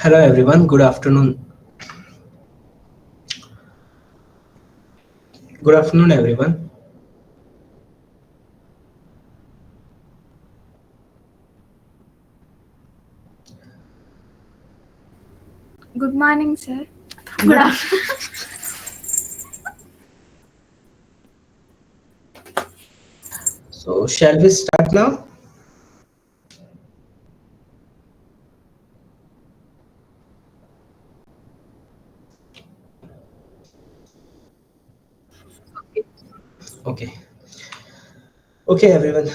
Hello everyone, good afternoon. Good afternoon everyone. Good morning, sir. Good Good. afternoon. So shall we start now? Okay. Okay everyone.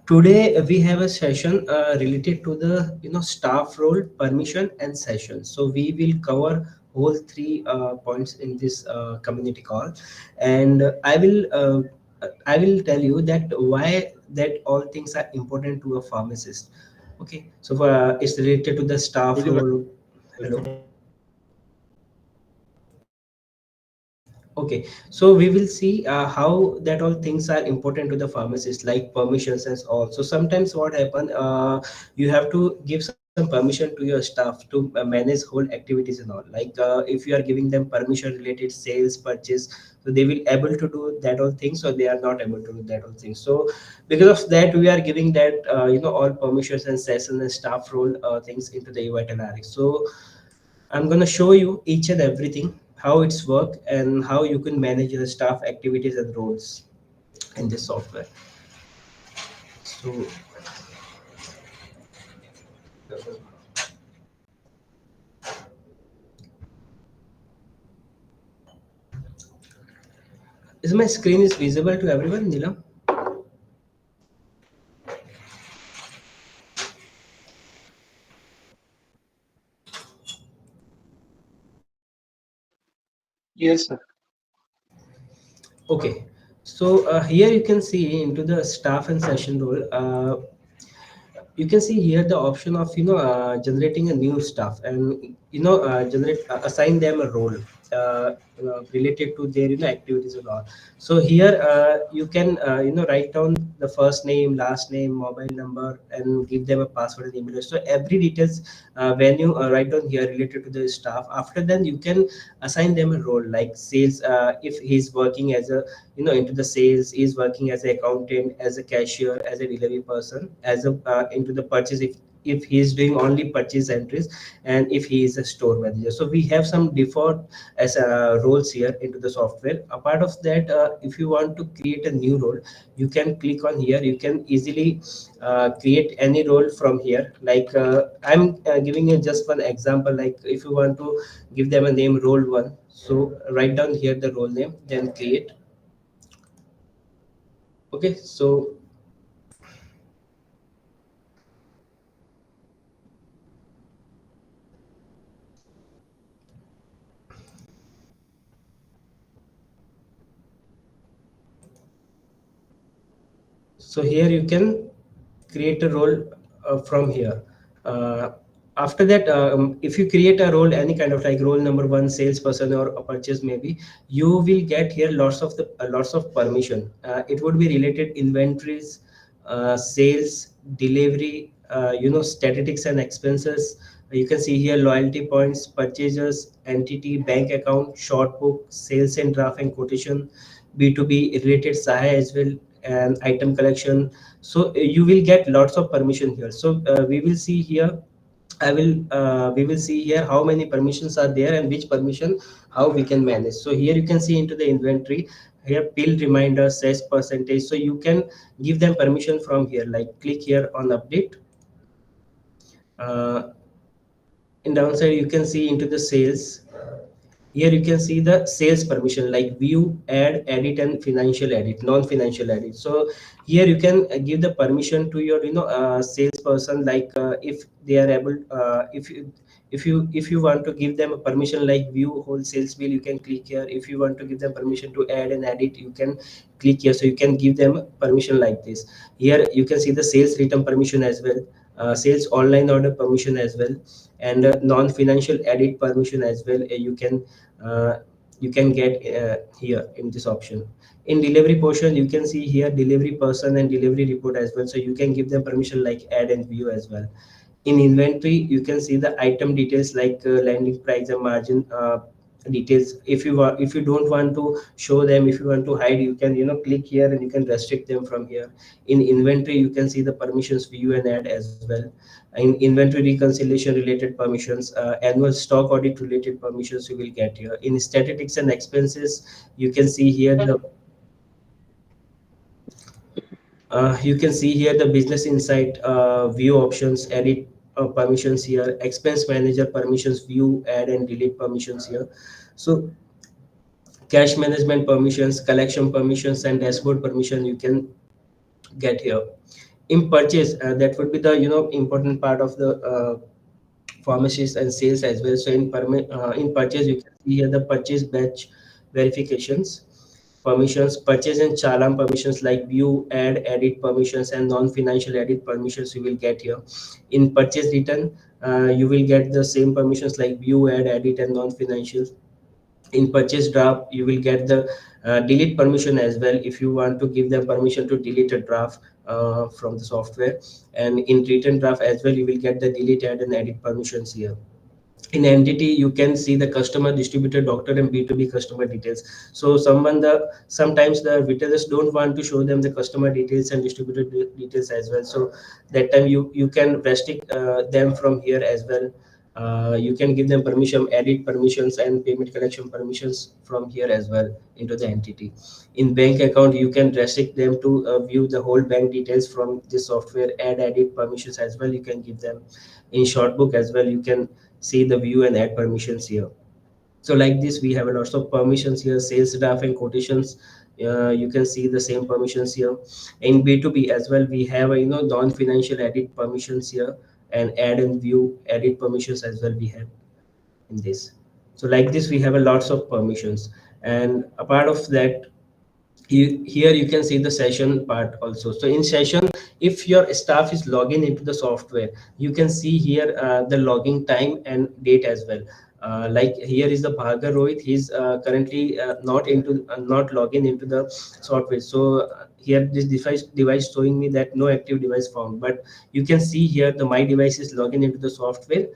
Today we have a session related to the staff role, permission and session. So we will cover whole three points in this community call, and I will tell you that why that all things are important to a pharmacist. Okay, so it's related to the staff role. Hello. Okay, so we will see how that all things are important to the pharmacist, like permissions and all. So sometimes what happen, you have to give some permission to your staff to manage whole activities and all. Like if you are giving them permission related sales, purchase, so they will able to do that all things, or they are not able to do that all things. So because of that, we are giving that all permissions and session and staff role things into the Vital RX. So I'm going to show you each and everything, how it's work and how you can manage the staff activities and roles in this software. So is my screen is visible to everyone, Nilam? Yes, sir. Okay. So here you can see into the staff and session role. You can see here the option of generating a new stuff and generate assign them a role related to their activities and all. So here you can write down the first name, last name, mobile number, and give them a password and email. So every details when you write down here related to the staff, after then you can assign them a role like sales. If he's working as a into the sales, he's working as an accountant, as a cashier, as a delivery person, as a into the purchase, if he is doing only purchase entries, and if he is a store manager. So we have some default as roles here into the software. Apart of that, if you want to create a new role, you can click on here. You can easily create any role from here. Like I'm giving you just one example. Like if you want to give them a name, role one, so write down here the role name, then create. Okay, so here you can create a role from here. uh, After that, if you create a role, any kind of like role number one, salesperson or a purchase maybe, you will get here lots of permission. It would be related inventories, sales, delivery, statistics and expenses. You can see here loyalty points, purchasers, entity, bank account, short book, sales and draft and quotation, B2B related Saha as well, and item collection. So you will get lots of permission here. So we will see here. We will see here how many permissions are there and which permission how we can manage. So here you can see into the inventory here bill reminder, sales percentage. So you can give them permission from here. Like click here on update. Uh, in downside you can see into the sales. Here you can see the sales permission like view, add, edit, and financial edit, non-financial edit. So here you can give the permission to your salesperson. Like if they are able, if you want to give them a permission like view whole sales bill, you can click here. If you want to give them permission to add and edit, you can click here. So you can give them permission like this. Here you can see the sales return permission as well, sales online order permission as well, and non-financial edit permission as well. Uh, you can get here in this option. In delivery portion, you can see here delivery person and delivery report as well. So you can give them permission like add and view as well. In inventory, you can see the item details like landing price and margin details. If you don't want to show them, if you want to hide, you can click here and you can restrict them from here. In inventory, you can see the permissions view and add as well. In inventory reconciliation related permissions, annual stock audit related permissions you will get here. In statistics and expenses, you can see here the you can see here the business insight view options, edit permissions here, expense manager permissions, view, add and delete permissions here. So cash management permissions, collection permissions, and dashboard permission you can get here. In purchase, that would be the important part of the pharmacies and sales as well. So in purchase, you can see here the purchase batch verifications, permissions, purchase and challan permissions like view, add, edit permissions, and non-financial edit permissions you will get here. In purchase return, you will get the same permissions like view, add, edit, and non-financial. In purchase draft, you will get the delete permission as well if you want to give them permission to delete a draft from the software. And in return draft as well, you will get the delete, add, and edit permissions here. In entity, you can see the customer, distributor, doctor, and b2b customer details. So sometimes the retailers don't want to show them the customer details and distributor details as well. So that time you can restrict them from here as well. You can give them permission, edit permissions, and payment collection permissions from here as well into the entity. In bank account, you can restrict them to view the whole bank details from the software. Add, edit permissions as well you can give them. In short book as well, you can see the view and add permissions here. So like this, we have a lots of permissions here. Sales draft and quotations, you can see the same permissions here. In b2b as well, we have a non-financial edit permissions here, and add and view edit permissions as well we have in this. So like this, we have a lots of permissions. And apart of that, here you can see the session part also. So in session, if your staff is logging into the software, you can see here the logging time and date as well. Like here is the Bhagar Rohit. He's currently not logging into the software. So here this device showing me that no active device found. But you can see here the my device is logging into the software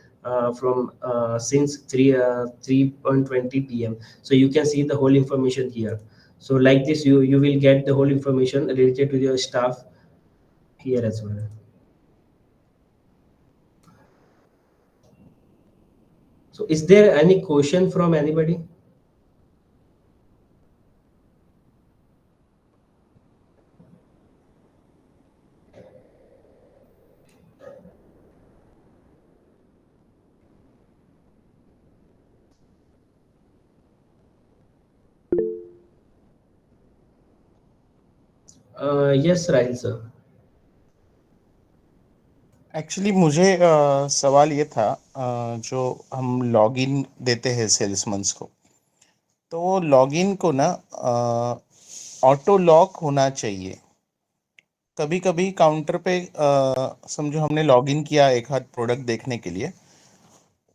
from since 3:20 p.m. So you can see the whole information here. So like this, you will get the whole information related to your staff here as well. So is there any question from anybody? Yes, Rahil sir. Actually मुझे सवाल ये था, जो हम login देते हैं सेल्समैन्स को, तो लॉगिन को ना ऑटो लॉक होना चाहिए। कभी कभी काउंटर पे समझो हमने लॉगिन किया एक हाथ प्रोडक्ट देखने के लिए,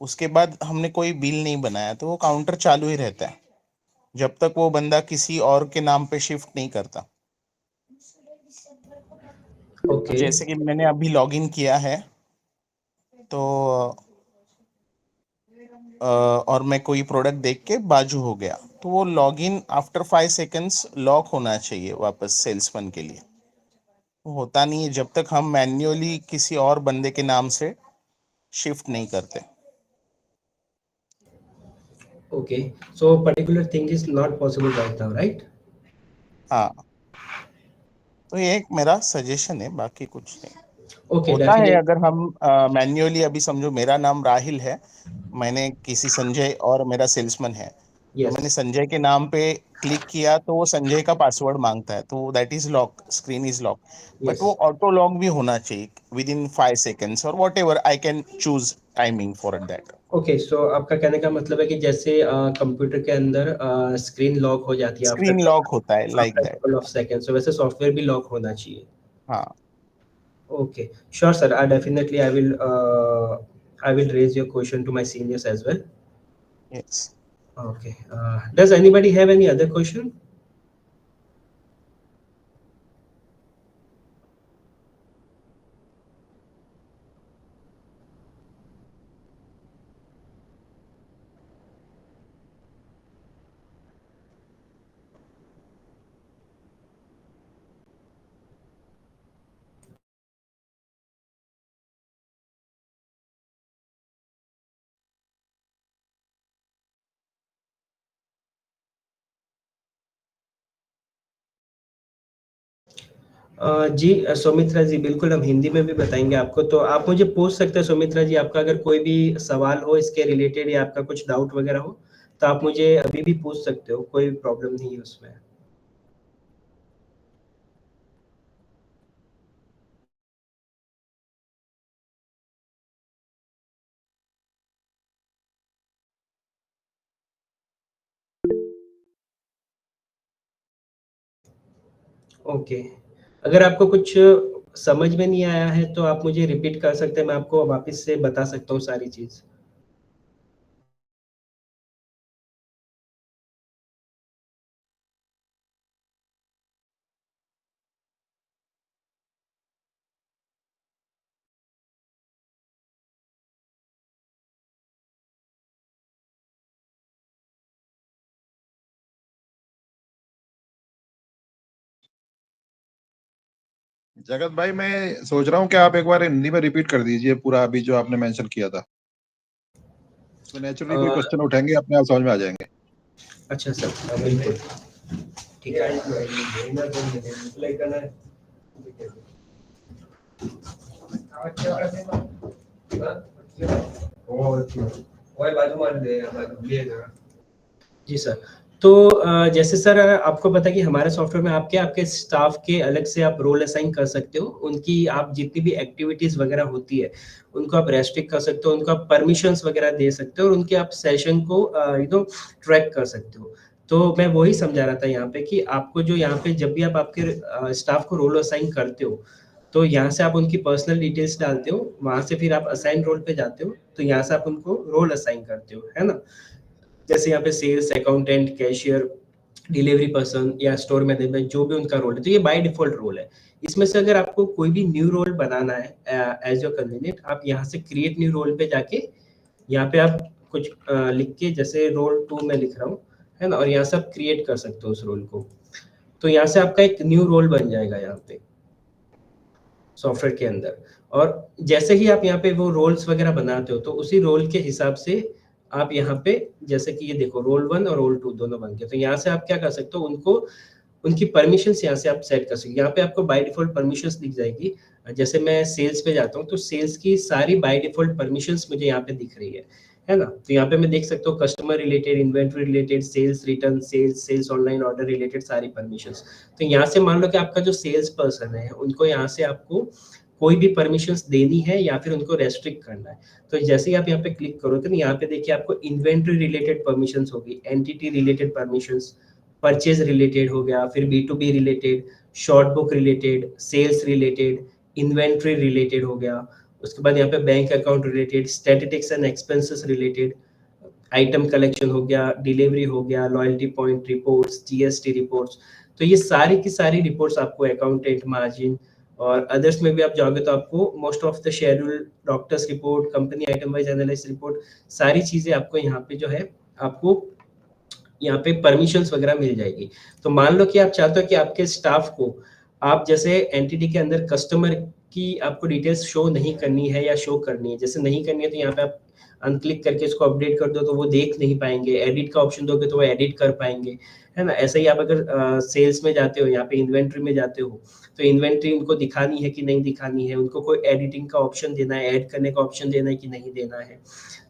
उसके बाद हमने कोई बिल नहीं बनाया तो वो काउंटर चालू ही रहता है जब तक वो बंदा किसी और के नाम पे शिफ्ट नहीं करता। तो Okay. जैसे कि मैंने अभी लॉगिन किया है तो और मैं कोई प्रोडक्ट देख के बाजू हो गया, तो वो लॉगिन आफ्टर 5 सेकंड्स लॉक होना चाहिए वापस सेल्समैन के लिए। वो होता नहीं है जब तक हम मैन्युअली किसी और बंदे के नाम से शिफ्ट नहीं करते। Okay. So particular thing is not possible right now, right? हाँ, तो ये एक मेरा सजेशन है, बाकी कुछ नहीं। Okay, होता है definitely. अगर हम मैन्युअली, अभी समझो मेरा नाम राहिल है, मैंने किसी संजय और मेरा सेल्समैन है, तो मैंने Yes. संजय के नाम पे क्लिक किया तो वो संजय का पासवर्ड मांगता है, तो that is lock, screen is lock. But वो Yes. ऑटो लॉक भी होना चाहिए विद इन 5 सेकेंड्स और whatever I can choose timing for that. Okay, so आपका कहने का मतलब है कि जैसे कंप्यूटर के अंदर स्क्रीन लॉक हो जाती है स्क्रीन आफ्टर लॉक होता है like that. Couple of seconds, so वैसे सॉफ्टवेयर भी लॉक होना चाहिए। हाँ, Okay, sure, sir. I will raise your question to my seniors as well. Yes. Okay. Does anybody have any other question? जी सौमित्रा जी, बिल्कुल हम हिंदी में भी बताएँगे आपको, तो आप मुझे पूछ सकते हैं सौमित्रा जी, आपका अगर कोई भी सवाल हो इसके रिलेटेड या आपका कुछ डाउट वगैरह हो, तो आप मुझे अभी भी पूछ सकते हो, कोई प्रॉब्लम नहीं है उसमें। ओके, अगर आपको कुछ समझ में नहीं आया है, तो आप मुझे रिपीट कर सकते हैं, मैं आपको वापस से बता सकता हूँ सारी चीज़। जगत भाई, मैं सोच रहा हूँ कि आप एक बार हिंदी में रिपीट कर दीजिए पूरा अभी जो आपने मेंशन किया था। तो नेचुरली कोई अ, क्वेश्चन उठेंगे, अपने आप समझ में आ जाएंगे। अच्छा सर, बिल्कुल, ठीक है। जी सर। तो जैसे सर आपको पता है कि हमारे सॉफ्टवेयर में आपके आपके स्टाफ के अलग से आप रोल असाइन कर सकते हो। उनकी आप जितनी भी एक्टिविटीज़ वगैरह होती है, उनको आप रेस्ट्रिक्ट कर सकते हो, उनको आप परमिशंस वगैरह दे सकते हो और उनके आप सेशन को ट्रैक कर सकते हो। तो मैं वही समझा रहा था यहाँ पे कि आपको जो यहाँ पे जब भी आप आपके स्टाफ को रोल असाइन करते हो, तो यहाँ से आप उनकी पर्सनल डिटेल्स डालते हो, वहाँ से फिर आप असाइन रोल पे जाते हो, तो यहाँ से आप उनको रोल असाइन करते हो, है ना? जैसे यहाँ पे sales, accountant, cashier, delivery person या स्टोर मैनेजमेंट जो भी उनका रोल है, तो ये बाय डिफ़ॉल्ट रोल है। इसमें से अगर आपको कोई भी न्यू रोल बनाना है एज़ योर कन्वीनिएंट, आप यहाँ से क्रिएट न्यू रोल पे जाके यहाँ पे आप कुछ लिख के जैसे रोल 2 मैं लिख रहा हूँ, है ना? और यहाँ से आप क्रिएट कर सकते हो उस रोल को। तो यहाँ से आपका एक न्यू रोल बन जाएगा यहाँ पे, सॉफ्टवेयर के अंदर। और जैसे ही आप यहाँ पे वो रोल्स वगैरह बनाते हो, तो उसी रोल के हिसाब से आप यहाँ पे जैसे कि ये देखो रोल 1 और रोल 2 दोनों बन गए। तो यहाँ से आप क्या कर सकते हो उनको उनकी परमिशंस यहाँ से आप सेट कर सकते हो। यहाँ पे आपको बाय डिफ़ॉल्ट परमिशंस दिख जाएगी। जैसे मैं सेल्स पे जाता हूँ, तो सेल्स की सारी बाय डिफ़ॉल्ट परमिशंस मुझे यहाँ पे दिख रही है ना? तो यहाँ पे मैं देख सकता हूँ customer related, inventory related, sales return, sales sales online order related सारी परमिशंस। तो यहाँ से मान लो कि आपका जो सेल्स पर्सन है, उनको यहाँ से आपको कोई भी परमिशंस देनी है या फिर उनको रेस्ट्रिक्ट करना है। तो जैसे ही आप यहाँ पे क्लिक करोगे, तो यहाँ पे देखिए आपको इन्वेंटरी रिलेटेड परमिशंस होगी, entity related permissions, purchase related हो गया, फिर B to B related, short book related, sales related, inventory related हो गया। उसके बाद यहाँ पे bank account related, statistics and expenses related, item collection हो गया, डिलीवरी हो गया, loyalty point reports, GST reports. तो ये सारी की सारी रिपोर्ट्स आपको अकाउंटेंट मार्जिन और अदर्स में भी आप जाओगे तो आपको most of the schedule, doctors report, company item wise analysis report, सारी चीज़ें आपको यहाँ पे जो है आपको यहाँ पे परमिशंस वगैरह मिल जाएगी। तो मान लो कि आप चाहते हो कि आपके स्टाफ को आप जैसे एंटिटी के अंदर कस्टमर की आपको डिटेल्स शो नहीं करनी है या शो करनी है। जैसे नहीं करनी है तो यहाँ पे आप अनक्लिक करके इसको अपडेट कर दो तो वो देख नहीं पाएँगे। एडिट का ऑप्शन दोगे तो वो एडिट कर पाएँगे, है ना? ऐसे ही आप अगर सेल्स में जाते हो, यहाँ पे इन्वेंटरी में जाते हो, तो इन्वेंटरी उनको दिखानी है कि नहीं दिखानी है, उनको कोई एडिटिंग का ऑप्शन देना है, ऐड करने का ऑप्शन देना है कि नहीं देना है।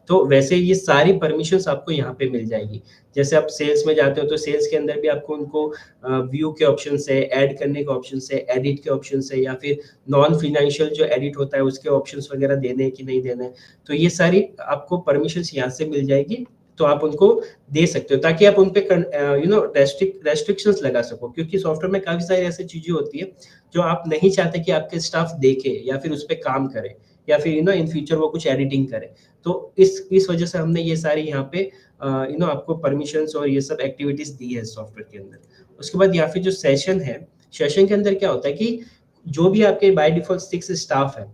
तो वैसे ये सारी परमिशंस आपको यहाँ पे मिल जाएगी। जैसे आप सेल्स में जाते हो तो सेल्स के अंदर भी आपको उनको व्यू के ऑप्शन है, ऐड करने के ऑप्शन है, एडिट के ऑप्शन है या फिर नॉन फाइनेंशियल जो एडिट होता है उसके ऑप्शंस वगैरह देने हैं कि नहीं देने हैं। तो ये सारी आपको परमिशंस यहाँ से मिल जाएगी, तो आप उनको दे सकते हो ताकि आप उन पे रेस्ट्रिक्शंस लगा सको क्योंकि सॉफ्टवेयर में काफ़ी सारी ऐसी चीज़ें होती है, जो आप नहीं चाहते कि आपके स्टाफ देखे या फिर उस पे काम करे या फिर इन फ्यूचर वो कुछ एडिटिंग करे। तो इस वजह से हमने ये सारी यहाँ पे आपको परमिशंस और ये सब एक्टिविटीज़ दी है सॉफ्टवेयर के अंदर। उसके बाद यहाँ पे जो सेशन है, सेशन के अंदर क्या होता है कि जो भी आपके बाय डिफ़ॉल्ट 6 स्टाफ है,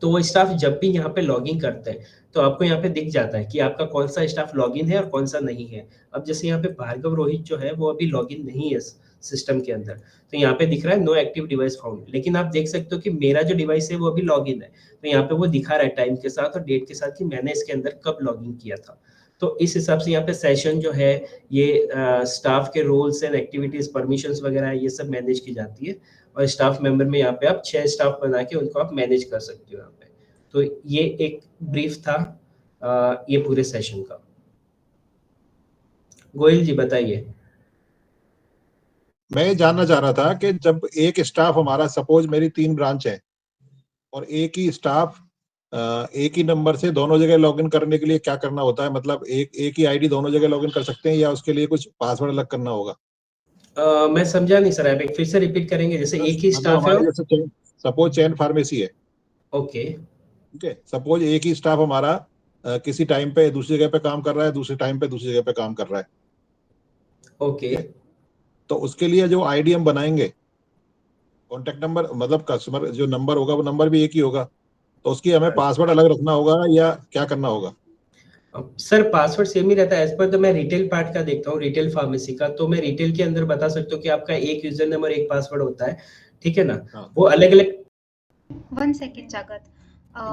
तो वो स्टाफ जब भी यहाँ पे लॉगिन करते हैं, तो आपको यहाँ पे दिख जाता है कि आपका कौन-सा स्टाफ लॉगिन है और कौन-सा नहीं है। अब जैसे यहाँ पे भार्गव रोहित जो है, वो अभी लॉगिन नहीं है सिस्टम के अंदर। तो यहाँ पे दिख रहा है नो एक्टिव डिवाइस फाउंड, लेकिन आप देख सकते हो कि मेरा जो डिवाइस है वो अभी लॉगिन है। तो यहाँ पे वो दिखा रहा है टाइम के साथ और डेट के साथ कि मैंने इसके अंदर कब लॉगिन किया था। तो इस हिसाब से यहाँ पे सेशन जो है ये स्टाफ के रोल्स एंड एक्टिविटीज़, परमिशंस वगैरह ये सब मैनेज की जाती है। और स्टाफ मेंबर में यहाँ पे आप 6 स्टाफ बना के उनको आप मैनेज कर सकते हो यहाँ पे। तो ये एक ब्रीफ था ये पूरे सेशन का। गोयल जी बताइए। मैं ये जानना चाह रहा था कि जब एक स्टाफ हमारा, सपोज मेरी 3 ब्रांच है और एक ही स्टाफ एक ही नंबर से दोनों जगह लॉगिन करने के लिए क्या करना होता है? मतलब एक ही आईडी दोनों जगह लॉगिन कर सकते हैं या उसके लिए कुछ पासवर्ड अलग करना होगा? मैं समझा नहीं सर, आप एक फिर से रिपीट करेंगे? जैसे एक ही मतलब स्टाफ है। हमारे जैसे सपोज चैन फार्मेसी है, ओके ठीक है, सपोज एक ही स्टाफ हमारा किसी टाइम पे दूसरी जगह पे काम कर रहा है, दूसरे टाइम पे दूसरी जगह पे काम कर रहा है, ओके। तो उसके लिए जो आईडी हम बनाएंगे, कॉन्टेक्ट नंबर मतलब कस्टमर जो नंबर होगा वो नंबर भी एक ही होगा, तो उसकी हमें पासवर्ड अलग रखना होगा या क्या करना होगा? सर पासवर्ड सेम ही रहता है एज पर। तो मैं रिटेल पार्ट का देखता हूँ, रिटेल फार्मेसी का, तो मैं रिटेल के अंदर बता सकता हूँ कि आपका एक यूजर नंबर एक पासवर्ड होता है, ठीक है ना? हाँ। वो अलग अलग। 1 सेकंड जगत।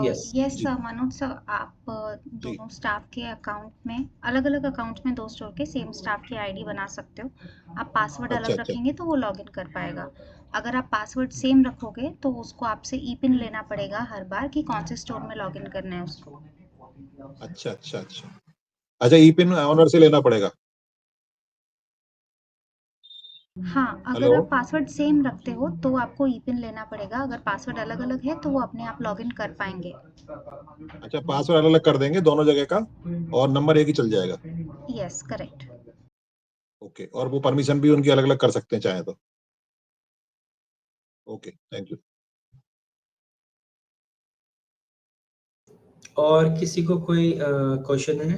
यस यस जी मनोज सर, आप जी। दोनों स्टाफ के अकाउंट में अलग-अलग अकाउंट में 2 स्टोर के सेम स्टाफ की आईडी बना सकते हो। आप पासवर्ड अच्छा अलग अच्छा। रखेंगे तो वो लॉगिन कर पाएगा। अगर आप पासवर्ड सेम रखोगे तो उसको आपसे ई-पिन लेना पड़ेगा हर बार कि कौन से स्टोर में लॉगिन करना है उसको। अच्छा अच्छा अच्छा। अच्छा, ई पिन ऑनर से लेना पड़ेगा? हाँ, अगर हेलो। आप पासवर्ड सेम रखते हो तो आपको ई-पिन लेना पड़ेगा। अगर पासवर्ड अलग-अलग है तो वो अपने आप लॉगिन कर पाएँगे। अच्छा, पासवर्ड अलग अलग कर देंगे दोनों जगह का और नंबर एक ही चल जाएगा? Yes, correct. ओके, और वो परमिशन भी उनकी अलग अलग कर सकते हैं चाहे तो? Okay, thank you. और किसी को कोई क्वेश्चन है?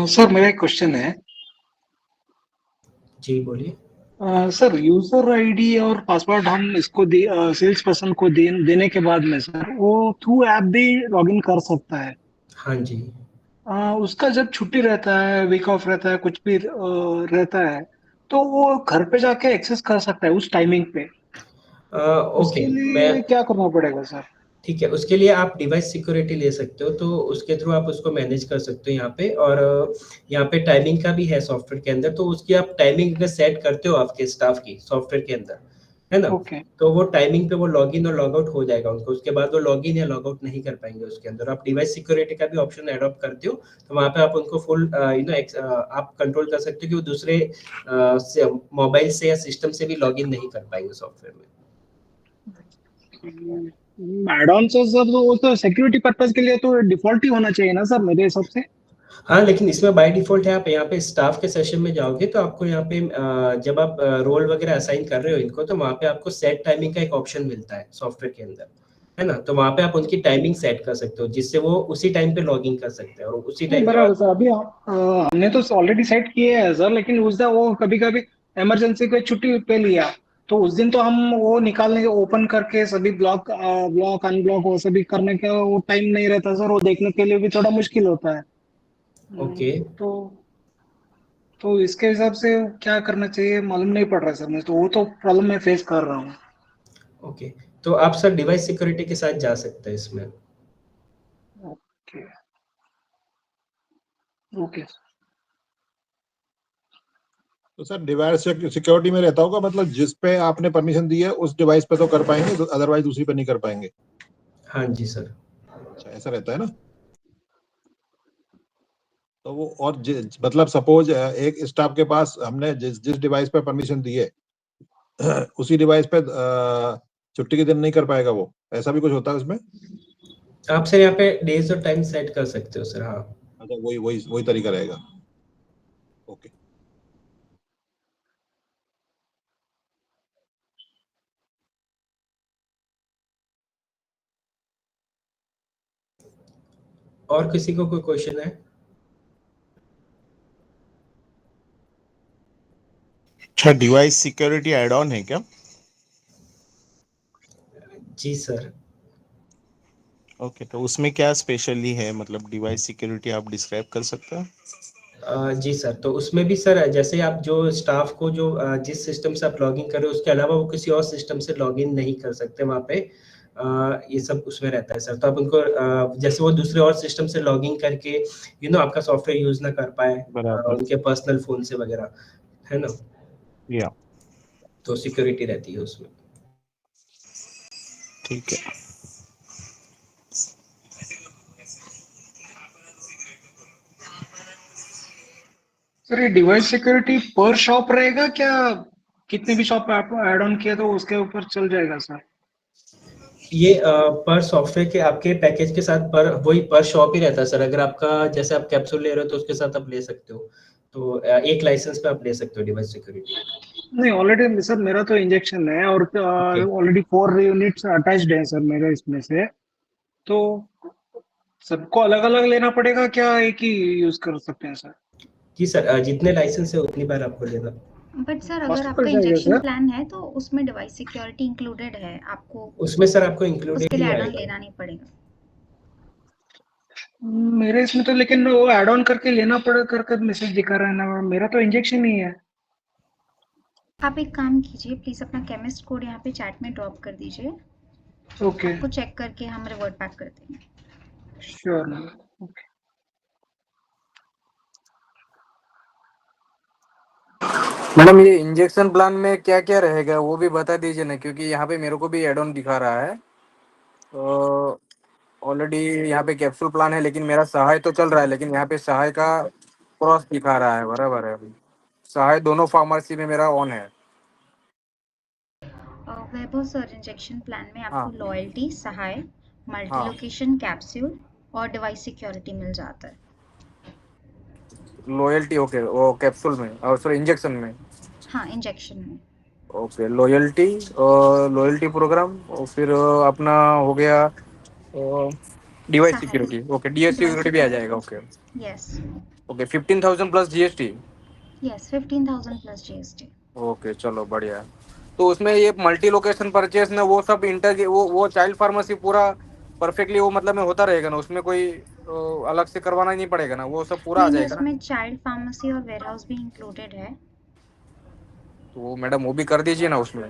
सर मेरा एक क्वेश्चन है। जी बोलिए। सर यूजर आईडी और पासवर्ड हम इसको सेल्स पर्सन को देने के बाद में सर वो थ्रू ऐप भी लॉगिन कर सकता है। हाँ जी। उसका जब छुट्टी रहता है, वीक ऑफ रहता है, कुछ भी रहता है, तो वो घर पे जाके एक्सेस कर सकता है उस टाइमिंग पे। ओके उसके मैं, लिए क्या करना पड़ेगा सर? ठीक है, उसके लिए आप डिवाइस सिक्योरिटी ले सकते हो, तो उसके थ्रू आप उसको मैनेज कर सकते हो यहाँ पे। और यहाँ पे टाइमिंग का भी है सॉफ्टवेयर के अंदर, तो उसकी आप टाइमिंग अगर सेट करते हो आपके स्टाफ की सॉफ्टवेयर के अंदर, है ना? ओके। तो वो टाइमिंग पे वो लॉगिन और लॉग आउट हो जाएगा उनको, उसके बाद वो लॉगिन या लॉग आउट नहीं कर पाएंगे उसके अंदर। आप डिवाइस सिक्योरिटी का भी ऑप्शन एडॉप्ट करते हो, तो वहाँ पे आप उनको फुल आप कंट्रोल कर सकते हो कि वो दूसरे मोबाइल से या सिस्टम से भी लॉगिन नहीं कर पाएंगे सॉफ्टवेयर में। एड ऑन से सर तो वो तो सिक्योरिटी पर्पज के लिए तो डिफॉल्ट ही होना चाहिए ना सर मेरे हिसाब से। हाँ, लेकिन इसमें बाय डिफ़ॉल्ट है, आप यहाँ पे स्टाफ के सेशन में जाओगे तो आपको यहाँ पे जब आप रोल वगैरह असाइन कर रहे हो इनको, तो वहाँ पे आपको सेट टाइमिंग का एक ऑप्शन मिलता है सॉफ्टवेयर के अंदर, है ना? तो वहाँ पे आप उनकी टाइमिंग सेट कर सकते हो, जिससे वो उसी टाइम पे लॉगिन कर सकते हैं और उसी नहीं टाइम के बराबर बाद। सर, अभी हमने तो ऑलरेडी सेट किए हैं सर, लेकिन उस दिन वो कभी कभी इमरजेंसी पे छुट्टी पे लिया तो उस दिन तो हम वो निकालने के ओपन करके सभी ब्लॉक अनब्लॉक वो सभी करने का वो टाइम नहीं रहता सर, वो देखने के लिए भी थोड़ा मुश्किल होता है। ओके, तो इसके हिसाब से क्या करना चाहिए मालूम नहीं पड़ रहा है सर, मैं तो वो तो प्रॉब्लम मैं फेस कर रहा हूँ। ओके। तो आप सर डिवाइस सिक्योरिटी के साथ जा सकते हैं इसमें। ओके। ओके। तो सर डिवाइस सिक्योरिटी में रहता होगा, मतलब जिस पे आपने परमिशन दी है उस डिवाइस पे तो कर पाएंगे, अदरवाइज दूसरी पे नहीं कर पाएंगे? हाँ जी सर। अच्छा, ऐसा रहता है ना? तो वो और मतलब सपोज एक स्टाफ के पास हमने जिस जिस डिवाइस पे परमिशन दी है उसी डिवाइस पे छुट्टी के दिन नहीं कर पाएगा वो, ऐसा भी कुछ होता है उसमें? आप सर यहाँ पे डेज और टाइम सेट कर सकते हो सर। हाँ। अच्छा, वही वही वही तरीका रहेगा। ओके। और किसी को कोई क्वेश्चन है? अच्छा, डिवाइस सिक्योरिटी एड ऑन है क्या? जी सर। ओके, तो उसमें क्या स्पेशली है, मतलब डिवाइस सिक्योरिटी आप डिस्क्राइब कर सकते हैं? जी सर, तो उसमें भी सर जैसे आप जो स्टाफ को जो जिस सिस्टम से आप लॉगिन कर रहे हो उसके अलावा वो किसी और सिस्टम से लॉगिन नहीं कर सकते वहाँ पे। ये सब उसमें रहता है सर। तो आप उनको जैसे वो दूसरे और सिस्टम से लॉगिन करके आपका सॉफ्टवेयर यूज ना कर पाए बराबर। उनके पर्सनल फोन से वगैरह, है ना, या तो सिक्योरिटी रहती है उसमें। ठीक है। सर ये डिवाइस सिक्योरिटी पर शॉप रहेगा क्या? कितने भी शॉप आप ऐड ऑन किया तो उसके ऊपर चल जाएगा सर? ये पर सॉफ्टवेयर के आपके पैकेज के साथ पर वही पर शॉप ही रहता है सर। अगर आपका जैसे आप कैप्सूल ले रहे हो तो उसके साथ आप ले सकते हो, तो एक लाइसेंस पे आप ले सकते हो डिवाइस सिक्योरिटी। नहीं, ऑलरेडी सर मेरा तो इंजेक्शन है और ओके ऑलरेडी 4 यूनिट्स अटैच्ड है सर मेरे इसमें से। तो सबको अलग अलग लेना पड़ेगा क्या, एक ही यूज कर सकते हैं सर? जी सर, जितने लाइसेंस है उतनी बार आपको लेना। बट सर अगर कॉस्ट पड़ आपका जाएगा इंजेक्शन सर? प्लान है तो उसमें डिवाइस सिक्योरिटी इंक्लूडेड है, आपको उसमें सर आपको इंक्लूडेड उसके लिए ही एड ऑन आएगा। लेना नहीं पड़ेगा। मेरे इसमें तो लेकिन वो ऐड ऑन करके लेना पड़े करके मैसेज दिखा रहा है ना, मेरा तो इंजेक्शन ही है। आप एक काम कीजिए, प्लीज अपना केमिस्ट कोड यहाँ पे चैट में ड्रॉप कर दीजिए, ओके, आपको चेक करके हम रिवर्ट बैक कर देंगे। Sure ma'am. ओके। मैडम ये इंजेक्शन प्लान में क्या क्या रहेगा वो भी बता दीजिए ना, क्योंकि यहाँ पे मेरे को भी एड ऑन दिखा रहा है। तो ऑलरेडी यहाँ पे कैप्सूल प्लान है, लेकिन मेरा सहाय तो चल रहा है, लेकिन यहाँ पे सहाय का क्रॉस दिखा रहा है। बराबर है, सहाय दोनों फार्मेसी में मेरा ऑन है। वैभव सर, इंजेक्शन प्लान में आपको हाँ लॉयल्टी, सहाय, मल्टी हाँ, लोकेशन कैप्सूल और डिवाइस सिक्योरिटी मिल जाता है। लॉयल्टी ओके, वो कैप्सूल में और सॉरी इंजेक्शन में। हाँ, इंजेक्शन में। ओके, लॉयल्टी और लॉयल्टी प्रोग्राम, और फिर अपना हो गया डिवाइस सहाय, security. Okay, DS device security भी आ जाएगा। Security, okay yes okay, 15,000 plus GST. Yes, 15,000 plus GST. Okay चलो बढ़िया है। तो उसमें ये मल्टी लोकेशन परचेस ना वो सब इंटर वो चाइल्ड फार्मेसी पूरा परफेक्टली वो मतलब में होता रहेगा ना, उसमें कोई अलग से करवाना ही नहीं पड़ेगा ना, वो सब पूरा आ नहीं नहीं, जाएगा ना? उसमें चाइल्ड फार्मेसी और वेयरहाउस भी इंक्लूडेड है। तो वो मैडम वो भी कर दीजिए ना उसमें।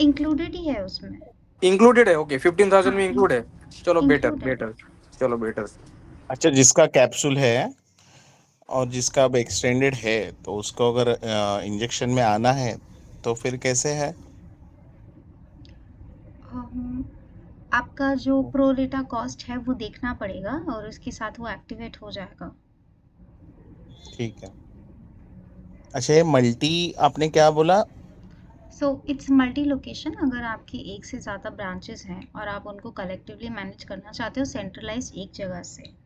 इंक्लूडेड ही है उसमें। इंक्लूडेड है? ओके, 15,000 हाँ, में इंक्लूड है। चलो बेटर इंक्लूडेड है। बेटर, चलो बेटर। अच्छा, जिसका कैप्सूल है और जिसका अब एक्सटेंडेड है, तो उसको अगर इंजेक्शन में आना है तो फिर कैसे है? आपका जो प्रो रेटा कॉस्ट है वो देखना पड़ेगा और उसके साथ वो एक्टिवेट हो जाएगा। ठीक है। अच्छा, ये मल्टी आपने क्या बोला? So it's multi location. अगर आपके एक से ज़्यादा ब्रांचेस हैं और आप उनको कलेक्टिवली मैनेज करना चाहते हो सेंट्रलाइज एक जगह से, या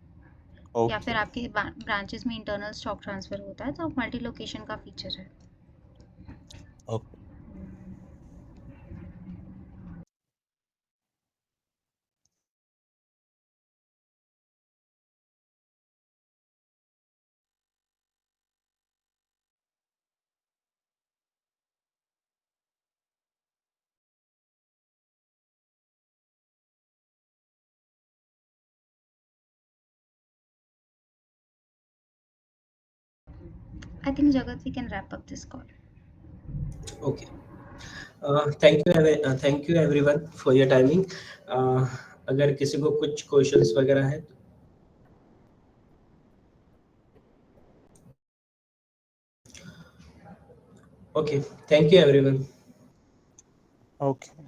ओके। फिर आपके ब्रांचेस में इंटरनल स्टॉक ट्रांसफर होता है, तो मल्टी लोकेशन का फीचर है। Okay. I think Jagat we can wrap up this call. Okay, thank you everyone for your timing. अगर किसी को कुछ क्वेश्चंस वगैरह है। Okay, thank you everyone. Okay.